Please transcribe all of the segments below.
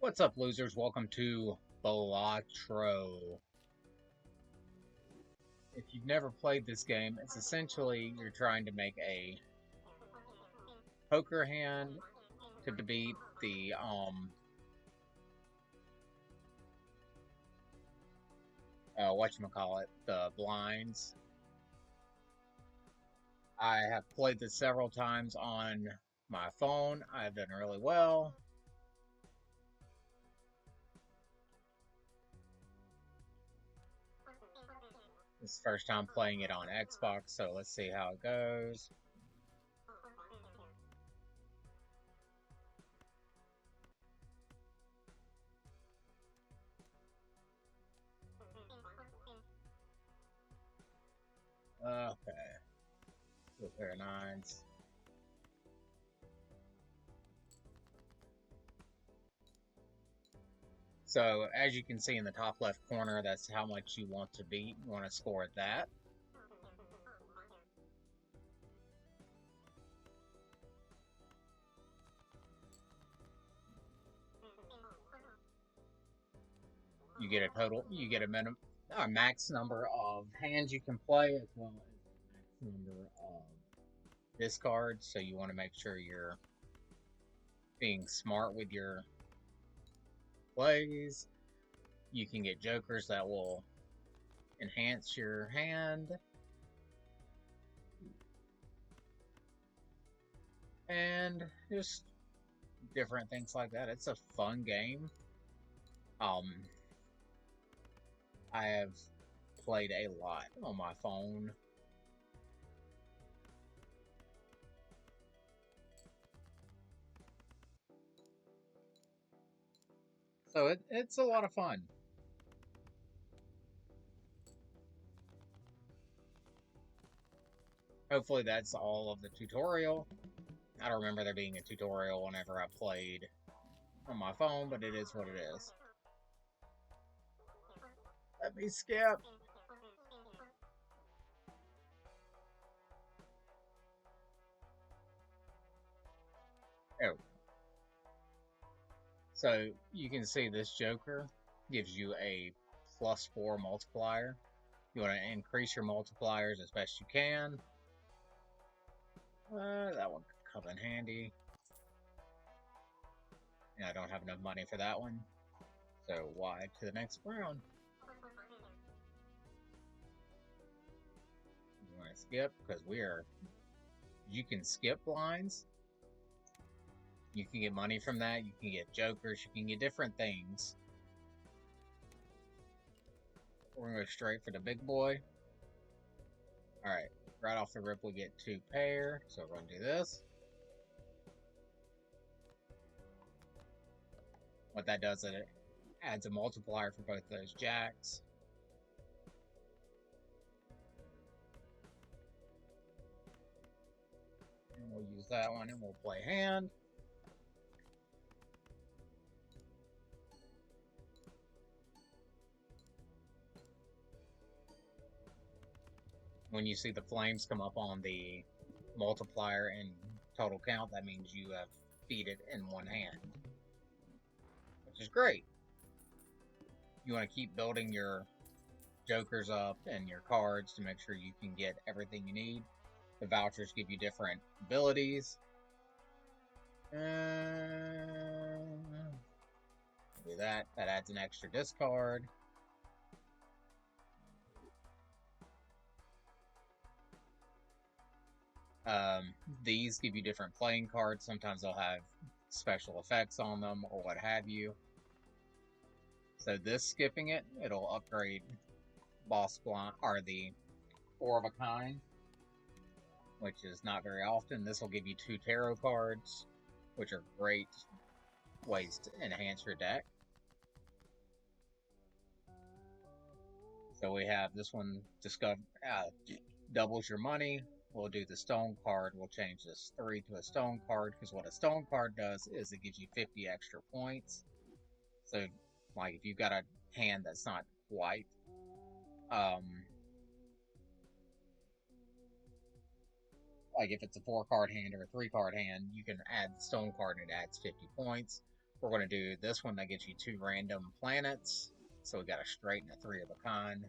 What's up, losers? Welcome to Balatro. If you've never played this game, it's essentially you're trying to make a poker hand to beat the whatchamacallit, the blinds. I have played this several times on my phone. I've done really well. This is the first time playing it on Xbox, so let's see how it goes. Okay. Two pair of nines. So as you can see in the top left corner, that's how much you want to beat. You want to score that. You get a max number of hands you can play, as well as a max number of discards. So you want to make sure you're being smart with your plays. You can get jokers that will enhance your hand. And just different things like that. It's a fun game. I have played a lot on my phone. So it's a lot of fun. Hopefully that's all of the tutorial. I don't remember there being a tutorial whenever I played on my phone, but it is what it is. Let me skip. Oh. So you can see this Joker gives you a +4 multiplier. You want to increase your multipliers as best you can. That one could come in handy. And I don't have enough money for that one. So Y to the next round. You want to skip because you can skip blinds. You can get money from that. You can get jokers. You can get different things. We're going to go straight for the big boy. Alright, right off the rip we get 2 pair. So we're going to do this. What that does is it adds a multiplier for both those jacks. And we'll use that one and we'll play hand. When you see the flames come up on the multiplier and total count, that means you have beat it in one hand, which is great. You want to keep building your jokers up and your cards to make sure you can get everything you need. The vouchers give you different abilities. Do that. That adds an extra discard. These give you different playing cards. Sometimes they'll have special effects on them or what have you. So this skipping it, it'll upgrade boss blind or the 4 of a kind, which is not very often. This will give you 2 tarot cards, which are great ways to enhance your deck. So we have this one, doubles your money. We'll do the stone card. We'll change this 3 to a stone card, because what a stone card does is it gives you 50 extra points. So, like, if you've got a hand that's not quite, like if it's a 4-card hand or a 3-card hand, you can add the stone card and it adds 50 points. We're going to do this one that gets you 2 random planets. So we got a straight and a 3 of a kind.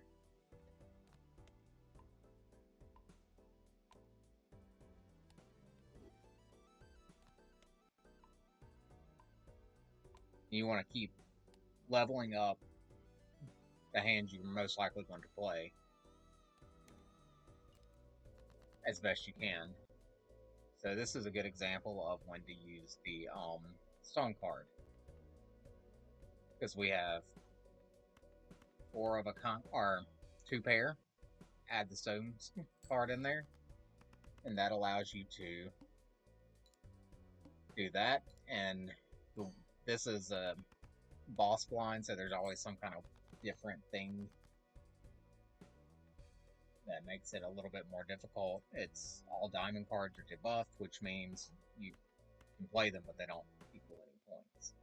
You want to keep leveling up the hands you're most likely going to play as best you can. So this is a good example of when to use the stone card, because we have 4 of a kind, or 2 pair. Add the stone card in there, and that allows you to do that. And this is a boss blind, so there's always some kind of different thing that makes it a little bit more difficult. It's all diamond cards are debuffed, which means you can play them, but they don't equal any points.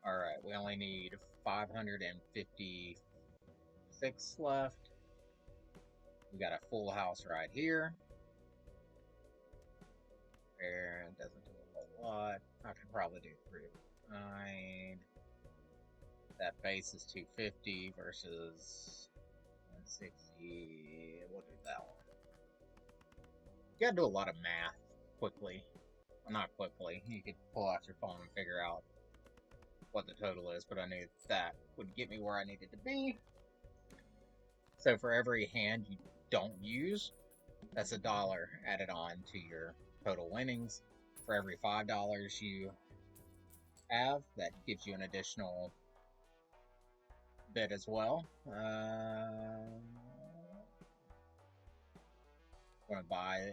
Alright, we only need 556 left. We got a full house right here. And it doesn't do a whole lot. I can probably do 3 of 9. That base is 250 versus 160. We'll do that one. You gotta do a lot of math quickly. Well, not quickly. You could pull out your phone and figure out what the total is, but I knew that would get me where I needed to be. So for every hand you don't use, that's $1 added on to your total winnings. For every $5 you have, that gives you an additional bit as well. I'm going to buy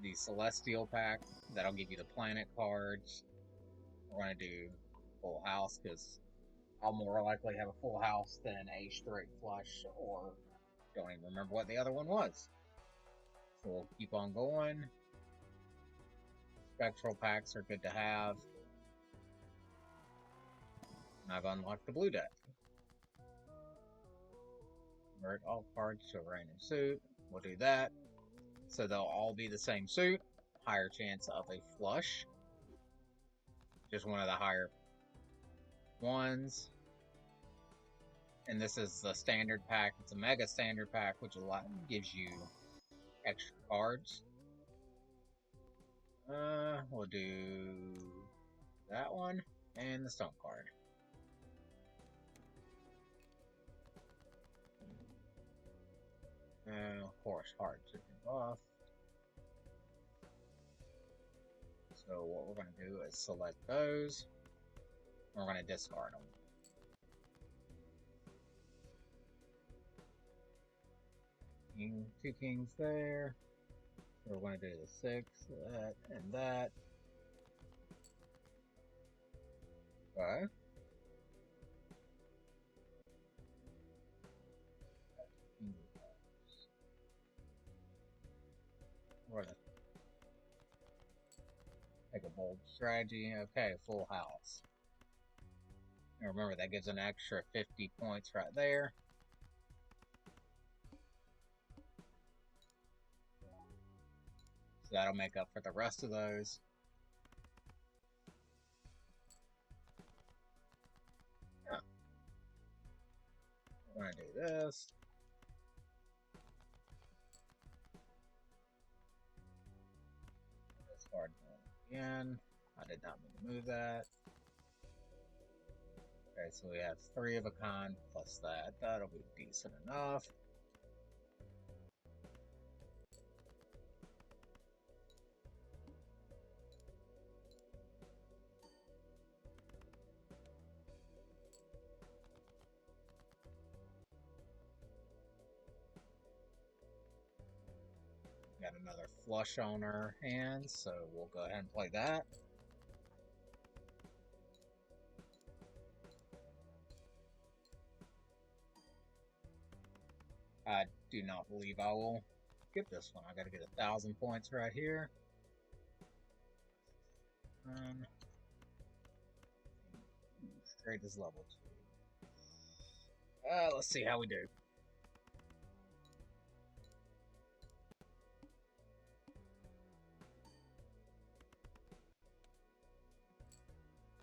the Celestial pack. That'll give you the planet cards. We're going to do full house, because I'll more likely have a full house than a straight flush, or don't even remember what the other one was. So we'll keep on going. Spectral packs are good to have. And I've unlocked the blue deck. Convert all cards to a random suit. We'll do that. So they'll all be the same suit. Higher chance of a flush. Just one of the higher ones. And this is the standard pack. It's a mega standard pack, which gives you extra cards. We'll do that one and the stone card. Of course, hard to buff. So what we're going to do is select those. We're going to discard them. Two kings there. We're going to do the 6, that, and that. Okay. We're going to take a bold strategy. Okay, full house. And remember, that gives an extra 50 points right there. So that'll make up for the rest of those. Yeah. We're going to do this. Discard again. I did not mean to move that. Okay, so we have 3 of a kind plus that. That'll be decent enough. Got another flush on our hands, so we'll go ahead and play that. I do not believe I will get this one. I gotta get 1,000 points right here. Straight is level 2. Let's see how we do.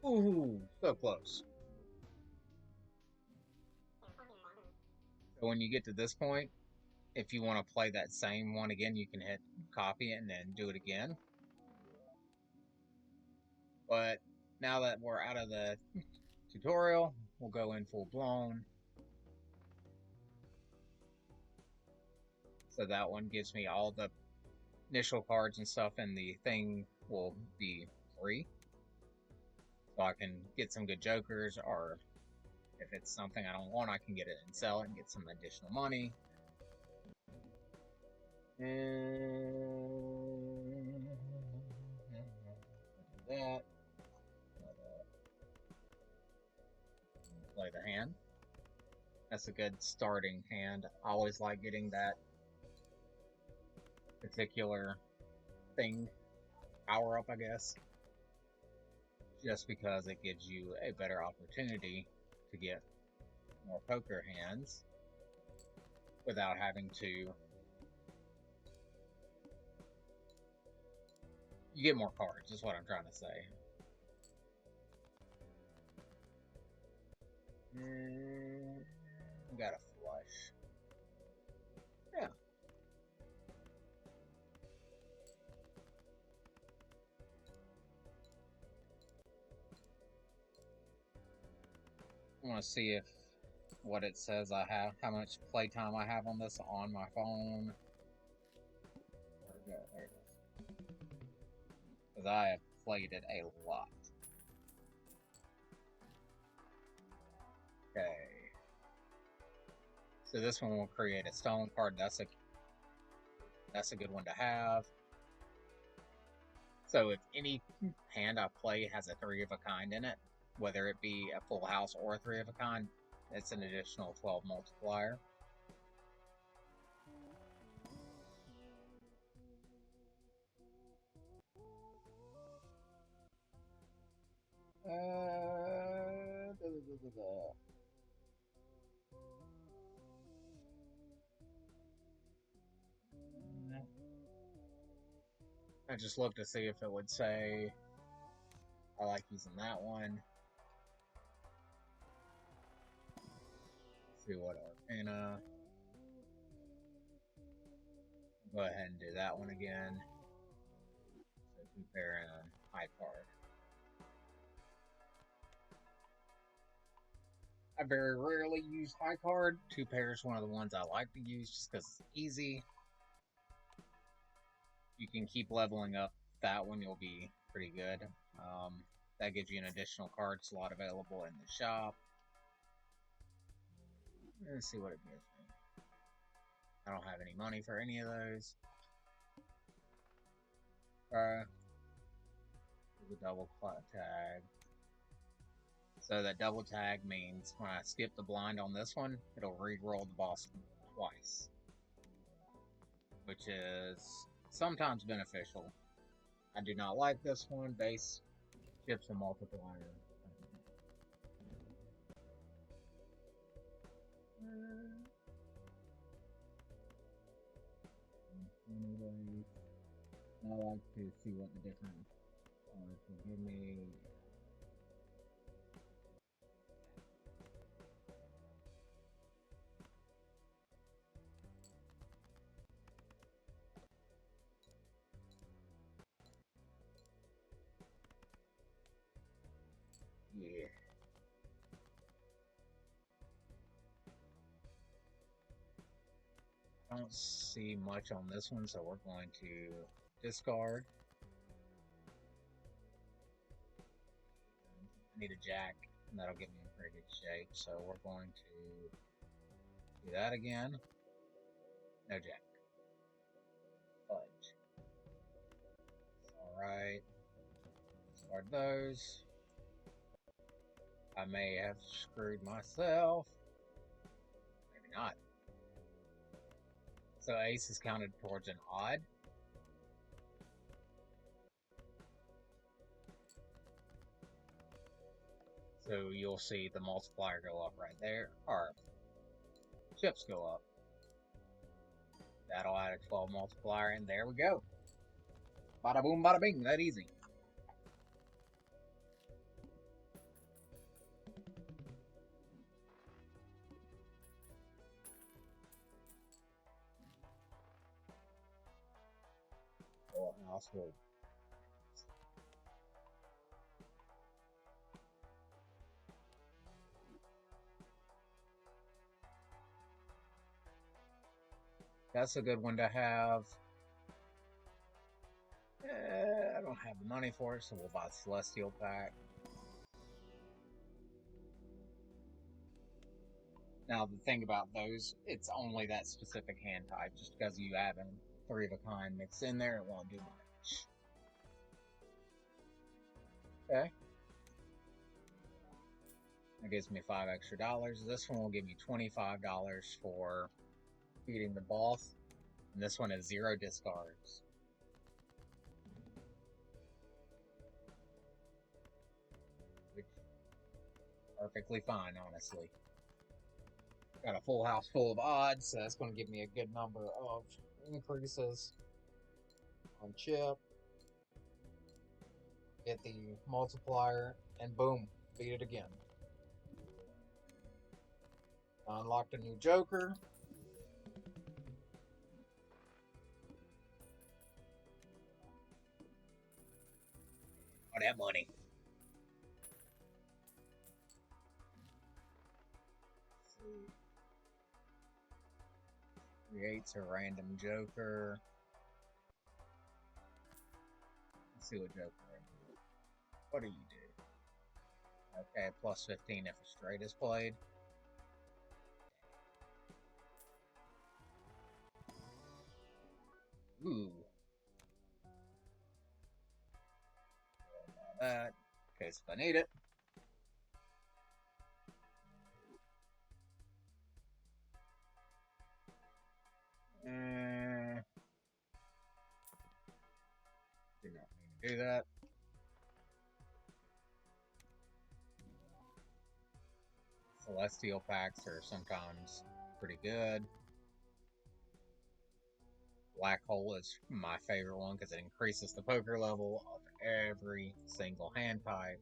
Ooh, so close. So when you get to this point, if you want to play that same one again, you can hit copy it and then do it again. But now that we're out of the tutorial, we'll go in full blown. So that one gives me all the initial cards and stuff, and the thing will be free. So I can get some good jokers, or if it's something I don't want, I can get it and sell it and get some additional money. And that. Play the hand. That's a good starting hand. I always like getting that particular thing power up, I guess, just because it gives you a better opportunity to get more poker hands without having to. You get more cards, is what I'm trying to say. Got a flush. Yeah. I want to see if what it says I have, how much playtime I have on this on my phone. There it is. Because I have played it a lot. Okay. So this one will create a stone card. That's a good one to have. So if any hand I play has a 3 of a kind in it, whether it be a full house or a 3 of a kind, it's an additional 12 multiplier. I just looked to see if it would say I like using that one. Let's see what Arcana. Go ahead and do that one again. So 2 pair and a high card. I very rarely use high card. 2 pairs is one of the ones I like to use just because it's easy. You can keep leveling up that one, you'll be pretty good. That gives you an additional card slot available in the shop. Let's see what it gives me. I don't have any money for any of those. The double tag. So that double tag means when I skip the blind on this one, it'll re-roll the boss twice, which is sometimes beneficial. I do not like this one. Base chips a multiplier. Anyways, I like to see what the different cards will give me. Yeah. I don't see much on this one, so we're going to discard. I need a jack, and that'll get me in pretty good shape, so we're going to do that again. No jack. Fudge. Alright. Discard those. I may have screwed myself. Maybe not. So ace is counted towards an odd. So you'll see the multiplier go up right there. Or chips go up. That'll add a 12 multiplier, and there we go. Bada boom, bada bing, that easy. Oh, also, that's a good one to have. I don't have the money for it, so we'll buy the Celestial Pack. Now, the thing about those, it's only that specific hand type. Just because you have a 3 of a kind mixed in there, it won't do much. Okay. That gives me $5 extra. This one will give me $25 for beating the boss. And this one has 0 discards. Which perfectly fine, honestly. Got a full house full of odds, so that's going to give me a good number of increases on chip. Get the multiplier, and boom, beat it again. Unlocked a new Joker. Oh, that money. Creates a random Joker. Let's see what Joker is. What do you do? Okay, plus 15 if a straight is played. Ooh. That. In case if I need it. Did not mean to do that. Celestial packs are sometimes pretty good. Black Hole is my favorite one because it increases the poker level of every single hand type.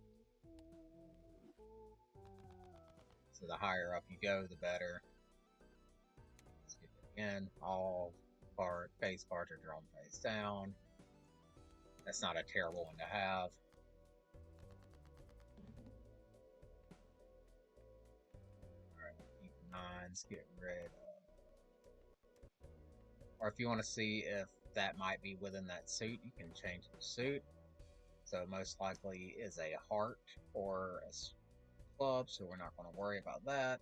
So the higher up you go, the better. Let's get it again. All face cards are drawn face down. That's not a terrible one to have. Alright, keep nines, get rid of. Or if you want to see if that might be within that suit, you can change the suit. So most likely is a heart or a club, so we're not going to worry about that.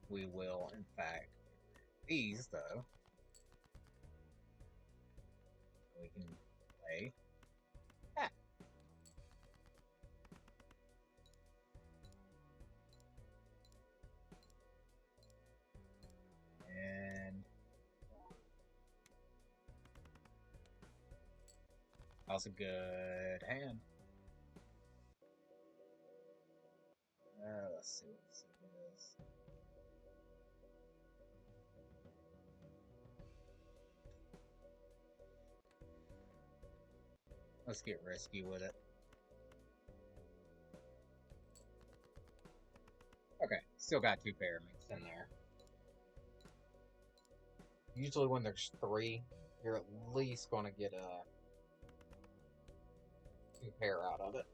We will, in fact, these though. We can play that. And that was a good hand. Let's see what this is. Let's get risky with it. Okay, still got 2 pyramids in there. Usually when there's 3, you're at least going to get a 2 pair out of it.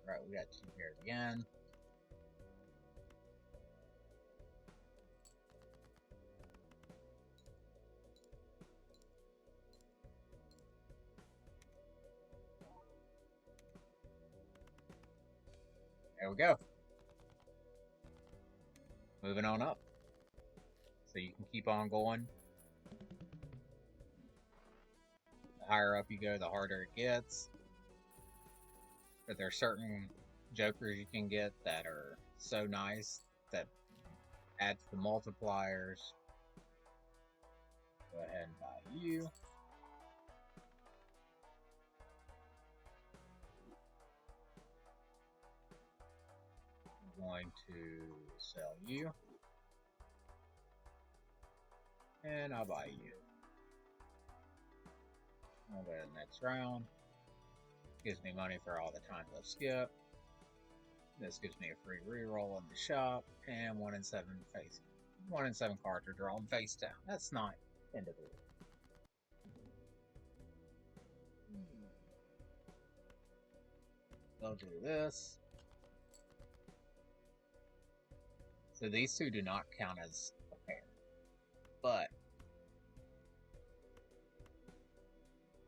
Alright, we got 2 pairs again. There we go. Moving on up. So you can keep on going. The higher up you go, the harder it gets. But there are certain jokers you can get that are so nice that add to the multipliers. Go ahead and buy you. going to sell you. And I'll buy you. I'll go to the next round. Gives me money for all the times I've skipped. This gives me a free reroll in the shop, and 1 in 7 face. 1 in 7 cards are drawn face down. That's not end of it. I'll do this. So these two do not count as a pair, but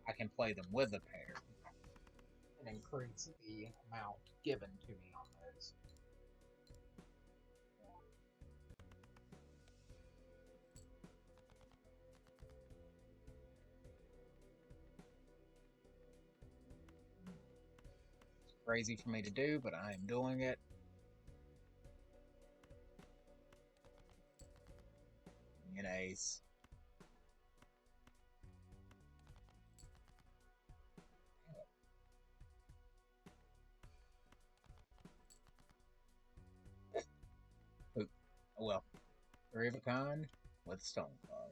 I can play them with a pair and increase the amount given to me on those. It's crazy for me to do, but I am doing it. An ace. Oh, well, 3 of a kind with stone card.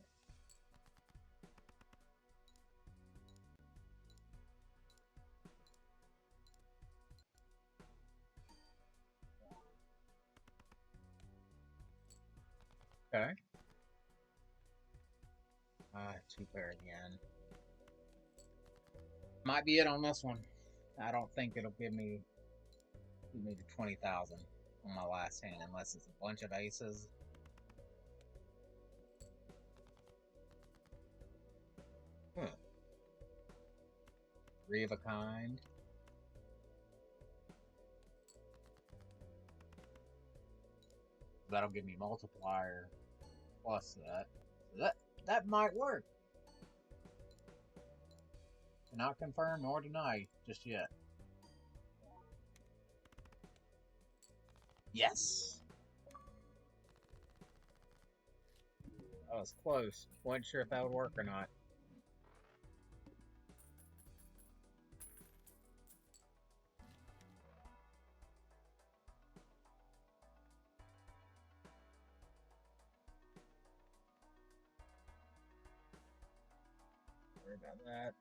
Okay. 2 pair again. Might be it on this one. I don't think it'll give me the 20,000 on my last hand unless it's a bunch of aces. Huh. 3 of a kind. That'll give me multiplier plus that. So that might work. Cannot confirm nor deny just yet. Yes. That was close. Wasn't sure if that would work or not. Sorry about that.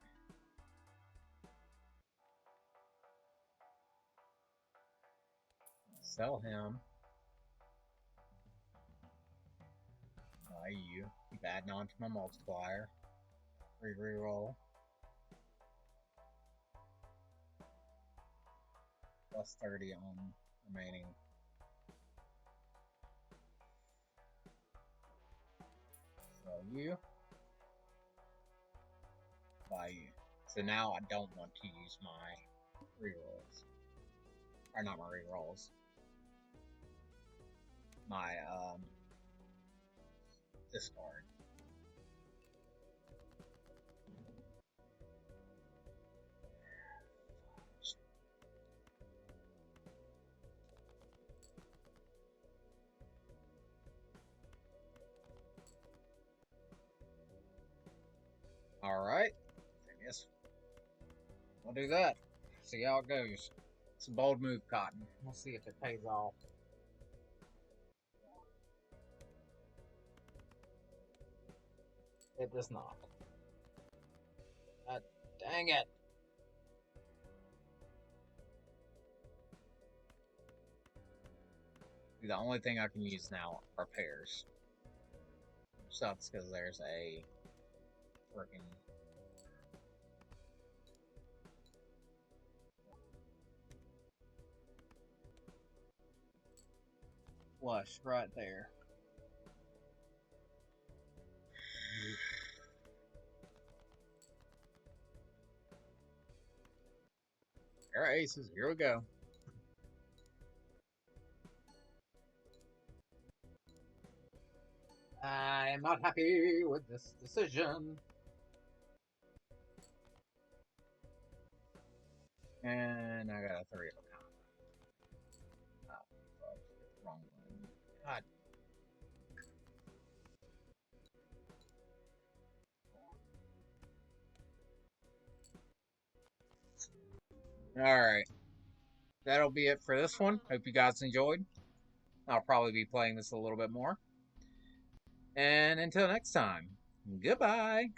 Sell him. Buy you. Keep adding on to my multiplier. Reroll. Plus 30 on remaining. Sell you. Buy you. So now I don't want to use my rerolls. Or not my rerolls. My discard. Alright. I guess we'll do that. See how it goes. It's a bold move, Cotton. We'll see if it pays off. It does not. Dang it! The only thing I can use now are pairs. Sucks because there's a freaking flush right there. There are aces. Here we go. I am not happy with this decision. And I got a 3 of a kind. Oh, wrong one. God. Alright. That'll be it for this one. Hope you guys enjoyed. I'll probably be playing this a little bit more. And until next time, goodbye.